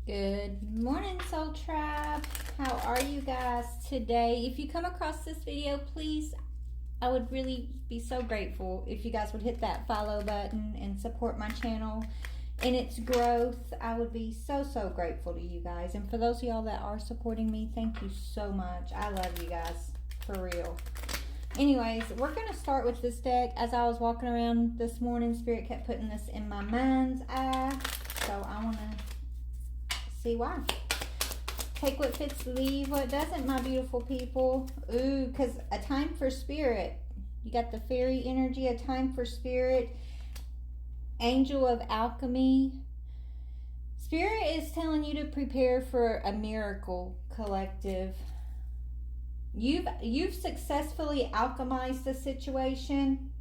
Good morning, Soul Tribe. How are you guys today? If you come across this video, please, I would really be so grateful if you guys would hit that follow button and support my channel in its growth. I would be so grateful to you guys. And for those of y'all that are supporting me, thank you so much. I love you guys, for real. Anyways, we're going to start with this deck. As I was walking around this morning, Spirit kept putting this in my mind's eye. So I want to see why. Take what fits, leave what doesn't, my beautiful people. Ooh, because a time for Spirit. You got the fairy energy, a time for Spirit. Angel of alchemy. Spirit is telling you to prepare for a miracle, collective. You've successfully alchemized the situation.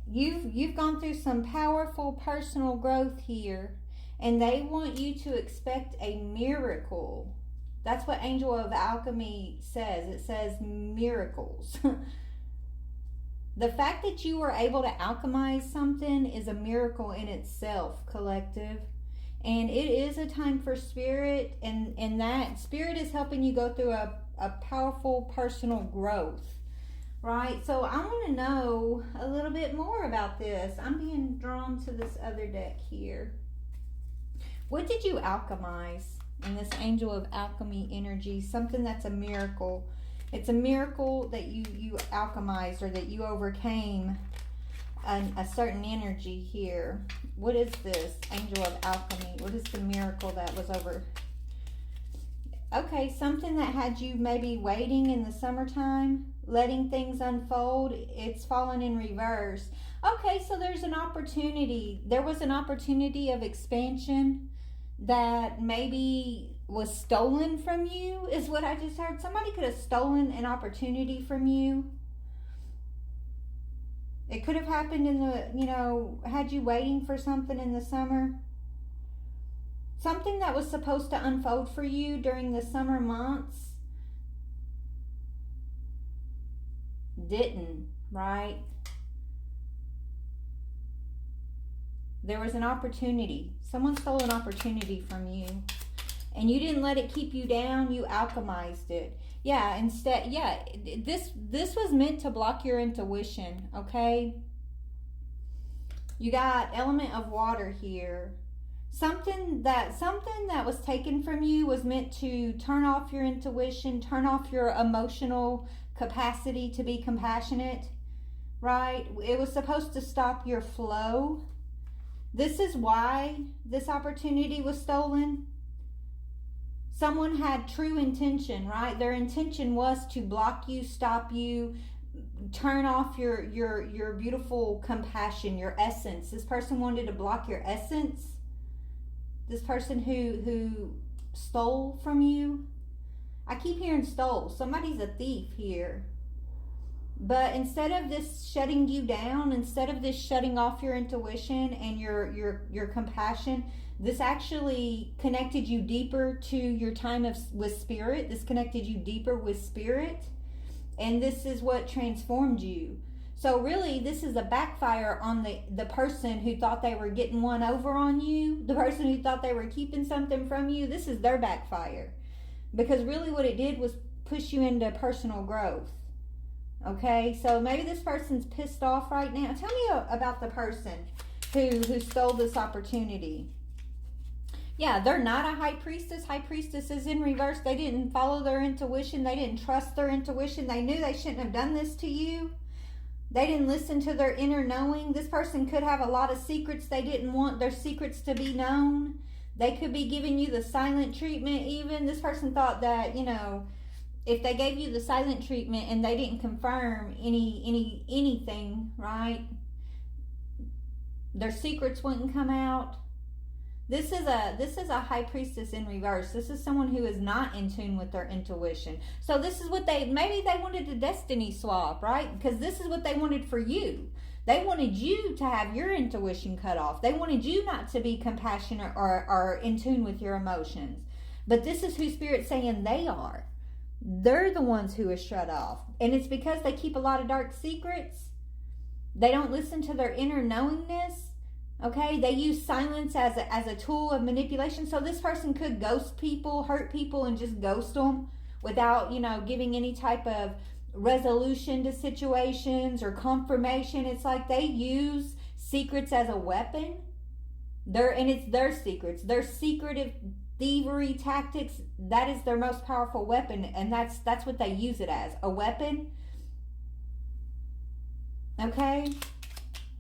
You've gone through some powerful personal growth here. And they want you to expect a miracle. That's what Angel of Alchemy says. It says miracles. The fact that you were able to alchemize something is a miracle in itself, collective. And it is a time for Spirit. And that Spirit is helping you go through a powerful personal growth. Right? So I want to know a little bit more about this. I'm being drawn to this other deck here. What did you alchemize in this Angel of Alchemy energy? Something that's a miracle. It's a miracle that you alchemized or that you overcame a certain energy here. What is this Angel of Alchemy? What is the miracle that was over? Okay, something that had you maybe waiting in the summertime, letting things unfold. It's fallen in reverse. Okay, so there's an opportunity. There was an opportunity of expansion that maybe was stolen from you, is what I just heard. Somebody could have stolen an opportunity from you. It could have happened in the, had you waiting for something in the summer. Something that was supposed to unfold for you during the summer months didn't, right? There was an opportunity. Someone stole an opportunity from you. And you didn't let it keep you down. You alchemized it. Yeah, instead, this was meant to block your intuition, okay? You got element of water here. Something that was taken from you was meant to turn off your intuition, turn off your emotional capacity to be compassionate, right? It was supposed to stop your flow. This is why this opportunity was stolen. Someone had true intention, right? Their intention was to block you, stop you, turn off your beautiful compassion, your essence. This person wanted to block your essence. This person who stole from you. I keep hearing stole. Somebody's a thief here. But instead of this shutting you down, instead of this shutting off your intuition and your compassion, this actually connected you deeper to your time with Spirit. This connected you deeper with Spirit. And this is what transformed you. So really, this is a backfire on the person who thought they were getting one over on you. The person who thought they were keeping something from you. This is their backfire. Because really what it did was push you into personal growth. Okay, so maybe this person's pissed off right now. Tell me about the person who stole this opportunity. Yeah, they're not a high priestess. High priestess is in reverse. They didn't follow their intuition. They didn't trust their intuition. They knew they shouldn't have done this to you. They didn't listen to their inner knowing. This person could have a lot of secrets. They didn't want their secrets to be known. They could be giving you the silent treatment even. This person thought that, if they gave you the silent treatment and they didn't confirm anything, right? Their secrets wouldn't come out. This is a high priestess in reverse. This is someone who is not in tune with their intuition. So this is what maybe they wanted a destiny swap, right? Because this is what they wanted for you. They wanted you to have your intuition cut off. They wanted you not to be compassionate or in tune with your emotions. But this is who Spirit's saying they are. They're the ones who are shut off. And it's because they keep a lot of dark secrets. They don't listen to their inner knowingness. Okay, they use silence as a tool of manipulation. So this person could ghost people, hurt people, and just ghost them without, giving any type of resolution to situations or confirmation. It's like they use secrets as a weapon. And it's their secrets, their secretive thievery tactics. That is their most powerful weapon, and that's what they use it as, a weapon. Okay.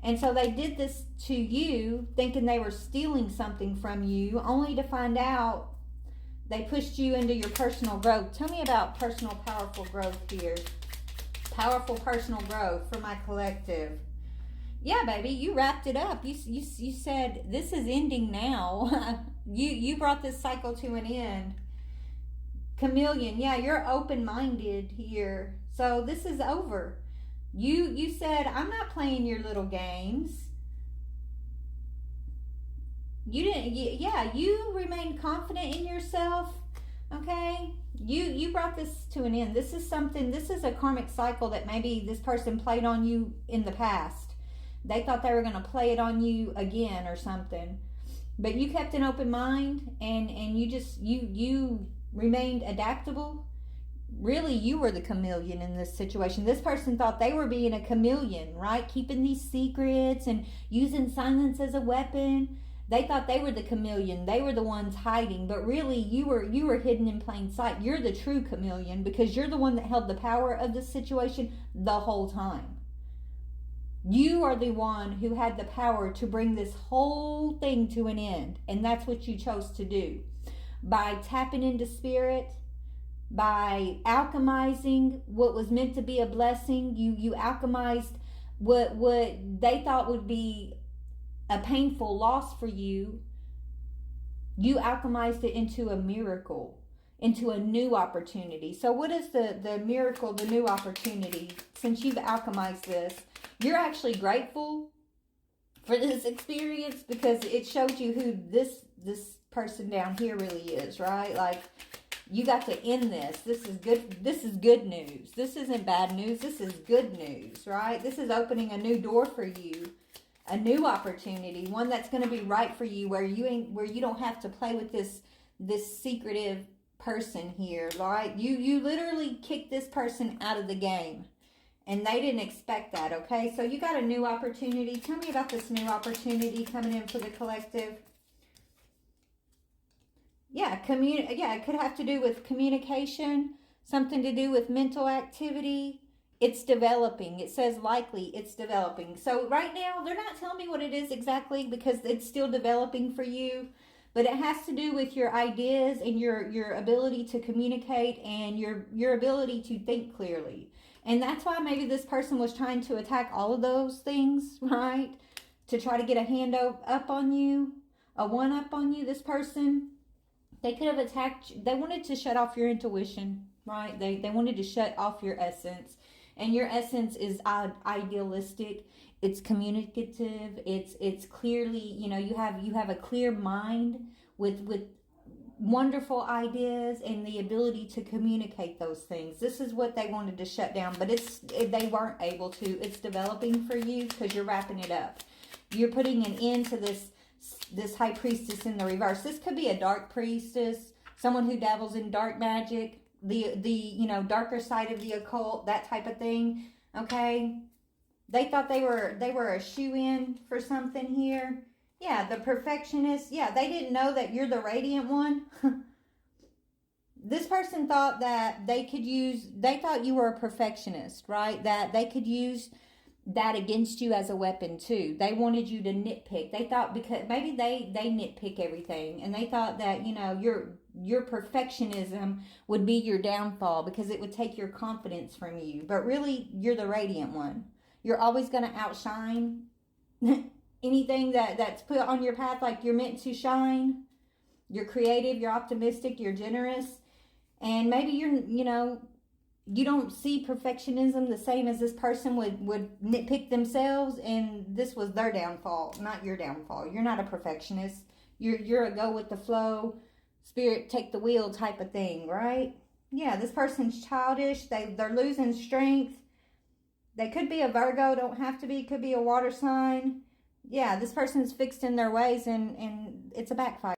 And so they did this to you, thinking they were stealing something from you, only to find out they pushed you into your personal growth. Tell me about personal powerful growth here. Powerful personal growth for my collective. Yeah, baby, you wrapped it up. You said this is ending now. you brought this cycle to an end. Chameleon, yeah, you're open-minded here. So this is over. You said, I'm not playing your little games. You didn't, yeah, you remained confident in yourself. Okay, you brought this to an end. This is a karmic cycle that maybe this person played on you in the past. They thought they were going to play it on you again or something, but you kept an open mind, and you remained adaptable. Really, you were the chameleon in this situation. This person thought they were being a chameleon, right? Keeping these secrets and using silence as a weapon. They thought they were the chameleon. They were the ones hiding, but really you were hidden in plain sight. You're the true chameleon because you're the one that held the power of the situation the whole time. You are the one who had the power to bring this whole thing to an end, and that's what you chose to do. By tapping into spirit, by alchemizing what was meant to be a blessing, you alchemized what they thought would be a painful loss for you. You alchemized it into a miracle, into a new opportunity. So what is the miracle, the new opportunity? Since you've alchemized this, you're actually grateful for this experience because it showed you who this person down here really is, right? Like, you got to end this. This is good news. This isn't bad news. This is good news, right? This is opening a new door for you, a new opportunity, one that's going to be right for you, where you don't have to play with this secretive person here, right? You literally kicked this person out of the game, and they didn't expect that. Okay, so you got a new opportunity. Tell me about this new opportunity coming in for the collective. Yeah, it could have to do with communication, something to do with mental activity. It's developing. It says likely it's developing. So right now, they're not telling me what it is exactly because it's still developing for you. But it has to do with your ideas and your ability to communicate and your ability to think clearly. And that's why maybe this person was trying to attack all of those things, right? To try to get a hand up on you, a one up on you, this person. They could have attacked you. They wanted to shut off your intuition, right? They wanted to shut off your essence. And your essence is idealistic. It's communicative. It's clearly, you have a clear mind with wonderful ideas and the ability to communicate those things. This is what they wanted to shut down, but they weren't able to. It's developing for you because you're wrapping it up. You're putting an end to this high priestess in the reverse. This could be a dark priestess, someone who dabbles in dark magic, the darker side of the occult, that type of thing. Okay, they thought they were a shoe-in for something here. Yeah, the perfectionist. Yeah, they didn't know that you're the radiant one. This person thought that they thought you were a perfectionist, right? That they could use that against you as a weapon too. They wanted you to nitpick. They thought because maybe they nitpick everything, and they thought that your perfectionism would be your downfall because it would take your confidence from you. But really, you're the radiant one. You're always going to outshine anything that's put on your path. Like, you're meant to shine. You're creative, you're optimistic, you're generous, and maybe you don't see perfectionism the same as this person would nitpick themselves, and this was their downfall, not your downfall. You're not a perfectionist. You're a go with the flow, spirit take the wheel type of thing, right? Yeah, this person's childish. They're losing strength. They could be a Virgo, don't have to be, could be a water sign. Yeah, this person's fixed in their ways, and it's a backfire.